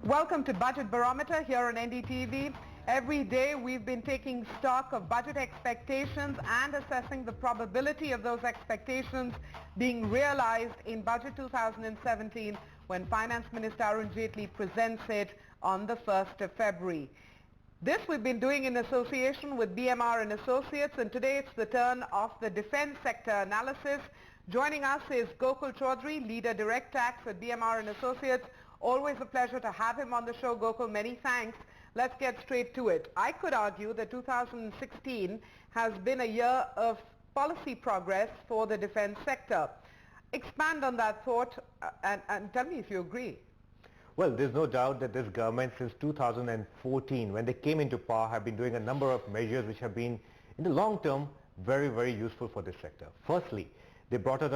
Welcome to Budget Barometer here on NDTV. Every day we've been taking stock of budget expectations and assessing the probability of those expectations being realized in Budget 2017 when Finance Minister Arun Jaitley presents it on the 1st of February. This we've been doing in association with BMR Associates, and today it's the turn of the defense sector analysis. Joining us is Gokul Chaudhri, Leader Direct Tax at BMR Associates. Always a pleasure to have him on the show. Gokul, many thanks. Let's get straight to it. I could argue that 2016 has been a year of policy progress for the defense sector. Expand on that thought and tell me if you agree. Well, there's no doubt that this government since 2014, when they came into power, have been doing a number of measures which have been, in the long term, very, very useful for this sector. Firstly, they brought out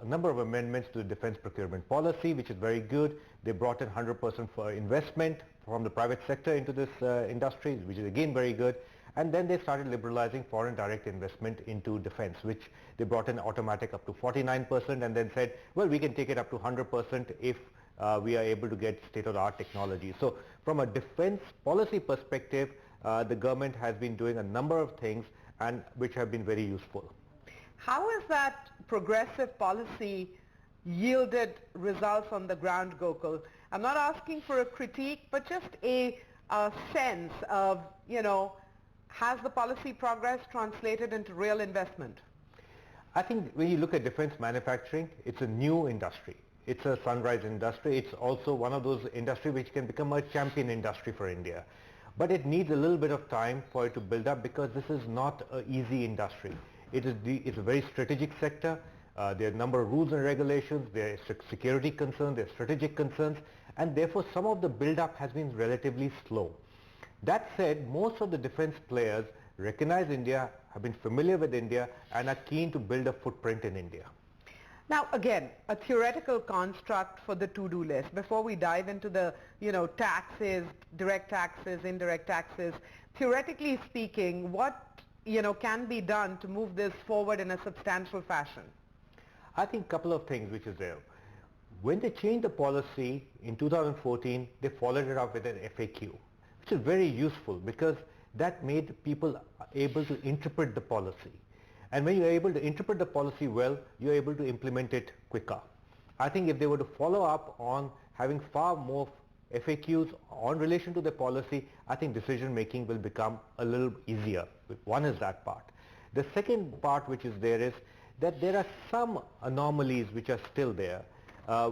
a number of amendments to the defense procurement policy, which is very good. They brought in 100% for investment from the private sector into this industry, which is again very good. And then they started liberalizing foreign direct investment into defense, which they brought in automatic up to 49% and then said, well, we can take it up to 100% if we are able to get state-of-the-art technology. So from a defense policy perspective, the government has been doing a number of things and which have been very useful. How has that progressive policy yielded results on the ground, Gokul? I'm not asking for a critique, but just a sense of, has the policy progress translated into real investment? I think when you look at defense manufacturing, it's a new industry. It's a sunrise industry. It's also one of those industries which can become a champion industry for India. But it needs a little bit of time for it to build up because this is not an easy industry. It's a very strategic sector. There are a number of rules and regulations. There are security concerns, there are strategic concerns, and therefore some of the build-up has been relatively slow. That said, most of the defense players recognize India, have been familiar with India, and are keen to build a footprint in India. Now again, a theoretical construct for the to-do list. Before we dive into the, taxes, direct taxes, indirect taxes, theoretically speaking, what can be done to move this forward in a substantial fashion? I think a couple of things which is there. When they changed the policy in 2014, they followed it up with an FAQ, which is very useful because that made people able to interpret the policy. And when you're able to interpret the policy well, you're able to implement it quicker. I think if they were to follow up on having far more FAQs on relation to the policy, I think decision making will become a little easier. One is that part. The second part which is there is that there are some anomalies which are still there,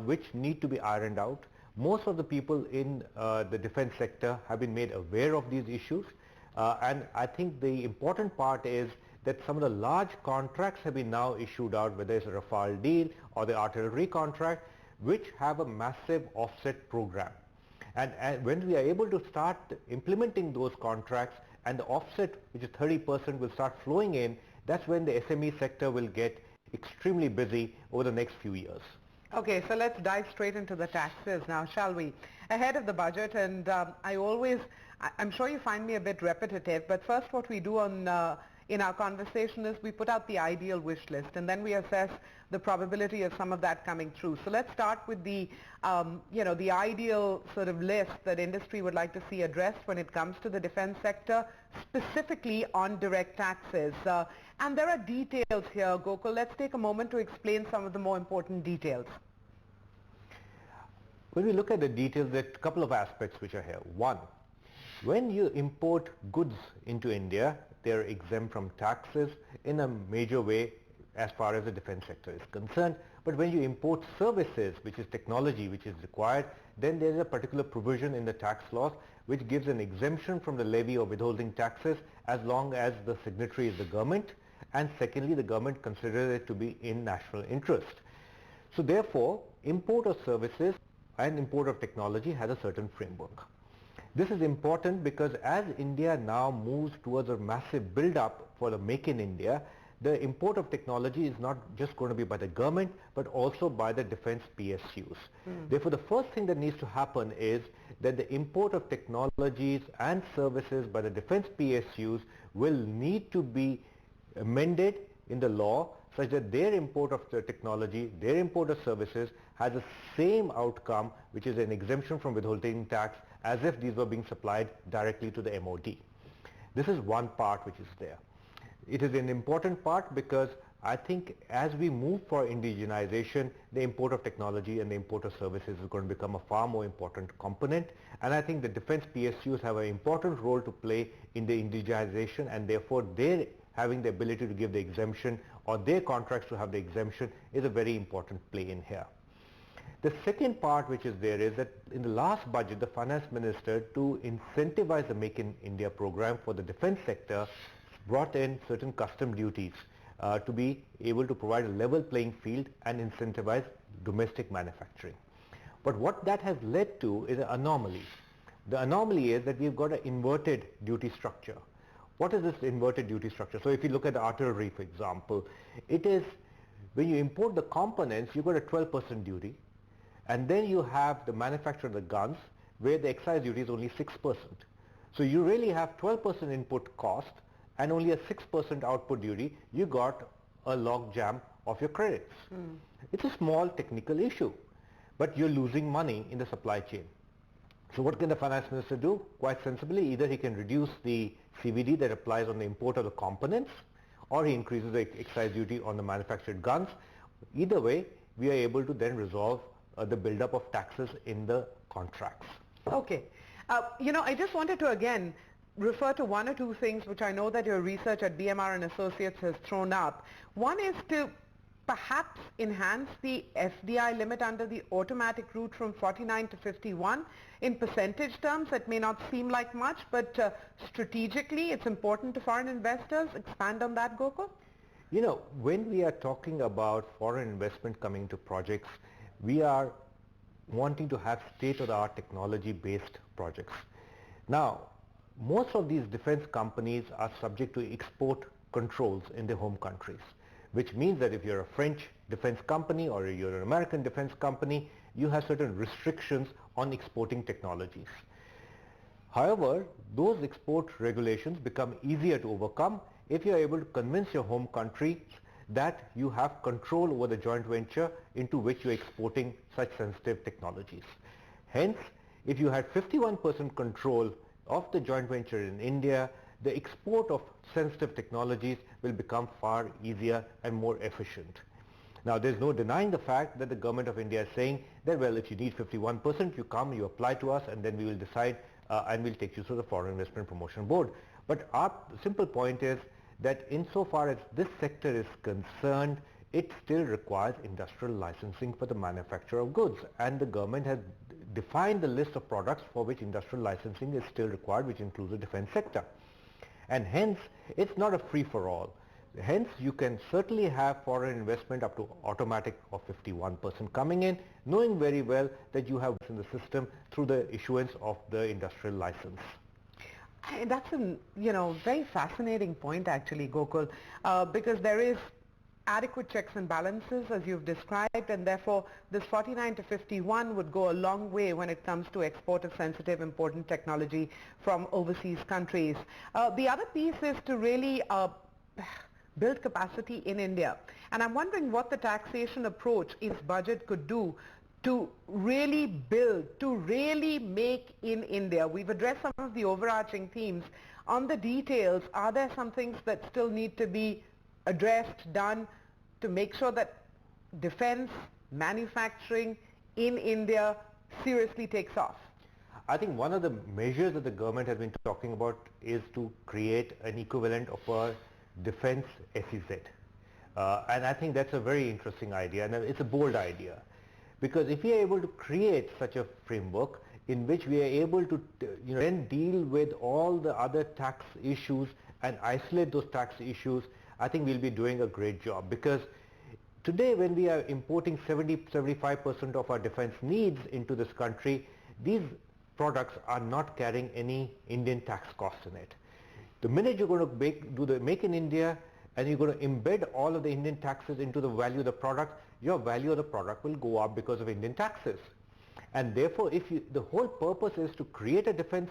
which need to be ironed out. Most of the people in the defense sector have been made aware of these issues, and I think the important part is that some of the large contracts have been now issued out, whether it's a Rafale deal or the artillery contract, which have a massive offset program. And when we are able to start implementing those contracts and the offset, which is 30%, will start flowing in, that's when the SME sector will get extremely busy over the next few years. Okay, so let's dive straight into the taxes now, shall we? Ahead of the budget, and I'm sure you find me a bit repetitive, but first what we do in our conversation is we put out the ideal wish list and then we assess the probability of some of that coming through. So let's start with the the ideal sort of list that industry would like to see addressed when it comes to the defense sector, specifically on direct taxes. And there are details here, Gokul. Let's take a moment to explain some of the more important details. When we look at the details, there are a couple of aspects which are here. One, when you import goods into India, they are exempt from taxes in a major way as far as the defense sector is concerned. But when you import services, which is technology which is required, then there is a particular provision in the tax laws which gives an exemption from the levy or withholding taxes as long as the signatory is the government, and secondly, the government considers it to be in national interest. So therefore, import of services and import of technology has a certain framework. This is important because as India now moves towards a massive build-up for the Make in India, the import of technology is not just going to be by the government but also by the defense PSUs. Therefore, the first thing that needs to happen is that the import of technologies and services by the defense PSUs will need to be amended in the law such that their import of the technology, their import of services has the same outcome, which is an exemption from withholding tax, as if these were being supplied directly to the MOD. This is one part which is there. It is an important part because I think as we move for indigenization, the import of technology and the import of services is going to become a far more important component. And I think the defense PSUs have an important role to play in the indigenization, and therefore their having the ability to give the exemption or their contracts to have the exemption is a very important play in here. The second part which is there is that in the last budget, the finance minister, to incentivize the Make in India program for the defense sector, brought in certain custom duties to be able to provide a level playing field and incentivize domestic manufacturing. But what that has led to is an anomaly. The anomaly is that we've got an inverted duty structure. What is this inverted duty structure? So if you look at the artillery, for example, it is when you import the components, you've got a 12% duty, and then you have the manufacture of the guns where the excise duty is only 6%. So you really have 12% input cost and only a 6% output duty. You got a log jam of your credits. It's a small technical issue, but you're losing money in the supply chain. So what can the finance minister do? Quite sensibly, either he can reduce the CVD that applies on the import of the components, or he increases the excise duty on the manufactured guns. Either way, we are able to then resolve the buildup of taxes in the contracts. Okay. I just wanted to again refer to one or two things which I know that your research at BMR and Associates has thrown up. One is to perhaps enhance the FDI limit under the automatic route from 49 to 51. In percentage terms, it may not seem like much, but strategically it's important to foreign investors. Expand on that, Gokul. When we are talking about foreign investment coming to projects, we are wanting to have state-of-the-art technology-based projects. Now, most of these defense companies are subject to export controls in their home countries, which means that if you're a French defense company or you're an American defense company, you have certain restrictions on exporting technologies. However, those export regulations become easier to overcome if you're able to convince your home country that you have control over the joint venture into which you're exporting such sensitive technologies. Hence, if you had 51% control of the joint venture in India, the export of sensitive technologies will become far easier and more efficient. Now, there's no denying the fact that the government of India is saying that, well, if you need 51%, you come, you apply to us, and then we will decide and we'll take you through the Foreign Investment Promotion Board. But our simple point is that insofar as this sector is concerned, it still requires industrial licensing for the manufacture of goods, and the government has defined the list of products for which industrial licensing is still required, which includes the defense sector. And hence, it's not a free-for-all. Hence, you can certainly have foreign investment up to automatic of 51% coming in, knowing very well that you have in the system through the issuance of the industrial license. That's a very fascinating point actually, Gokul, because there is adequate checks and balances as you've described, and therefore this 49 to 51 would go a long way when it comes to export of sensitive important technology from overseas countries. The other piece is to really build capacity in India, and I'm wondering what the taxation approach its budget could do to really build, to really make in India. We've addressed some of the overarching themes. On the details, are there some things that still need to be addressed, done to make sure that defense manufacturing in India seriously takes off? I think one of the measures that the government has been talking about is to create an equivalent of a defense SEZ. And I think that's a very interesting idea, and it's a bold idea. Because if we are able to create such a framework in which we are able to then deal with all the other tax issues and isolate those tax issues, I think we'll be doing a great job. Because today when we are importing 70-75% of our defense needs into this country, these products are not carrying any Indian tax costs in it. The minute you're going to do the Make in India and you're going to embed all of the Indian taxes into the value of the product, your value of the product will go up because of Indian taxes. And therefore, the whole purpose is to create a defense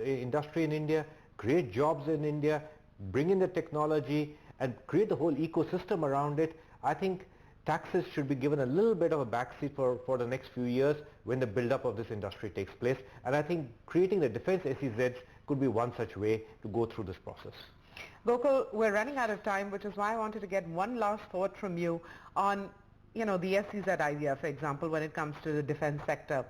industry in India, create jobs in India, bring in the technology, and create the whole ecosystem around it, I think taxes should be given a little bit of a backseat for the next few years when the build-up of this industry takes place. And I think creating the defense SEZs could be one such way to go through this process. Gokul, we're running out of time, which is why I wanted to get one last thought from you on, the SEZ idea, for example, when it comes to the defense sector.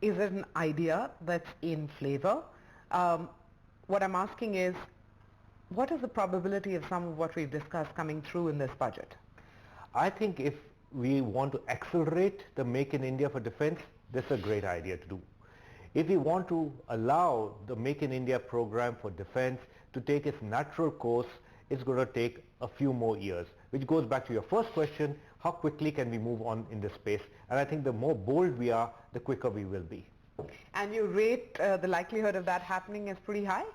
Is it an idea that's in flavor? What I'm asking is, what is the probability of some of what we've discussed coming through in this budget? I think if we want to accelerate the Make in India for defense, this is a great idea to do. If we want to allow the Make in India program for defense to take its natural course, it's going to take a few more years, which goes back to your first question, how quickly can we move on in this space? And I think the more bold we are, the quicker we will be. And you rate the likelihood of that happening as pretty high?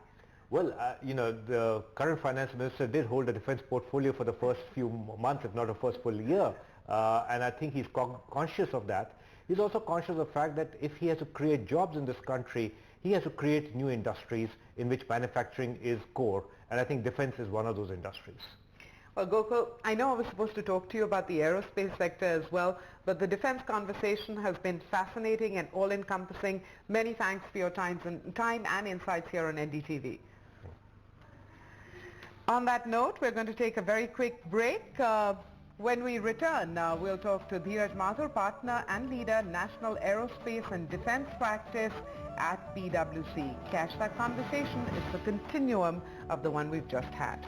Well, the current finance minister did hold a defense portfolio for the first few months, if not the first full year, and I think he's conscious of that. He's also conscious of the fact that if he has to create jobs in this country, he has to create new industries in which manufacturing is core, and I think defense is one of those industries. Well, Gokul, I know I was supposed to talk to you about the aerospace sector as well, but the defense conversation has been fascinating and all-encompassing. Many thanks for your time and insights here on NDTV. On that note, we're going to take a very quick break. When we return, we'll talk to Dheeraj Mathur, partner and leader, National Aerospace and Defense Practice at PwC. Catch that conversation. It's the continuum of the one we've just had.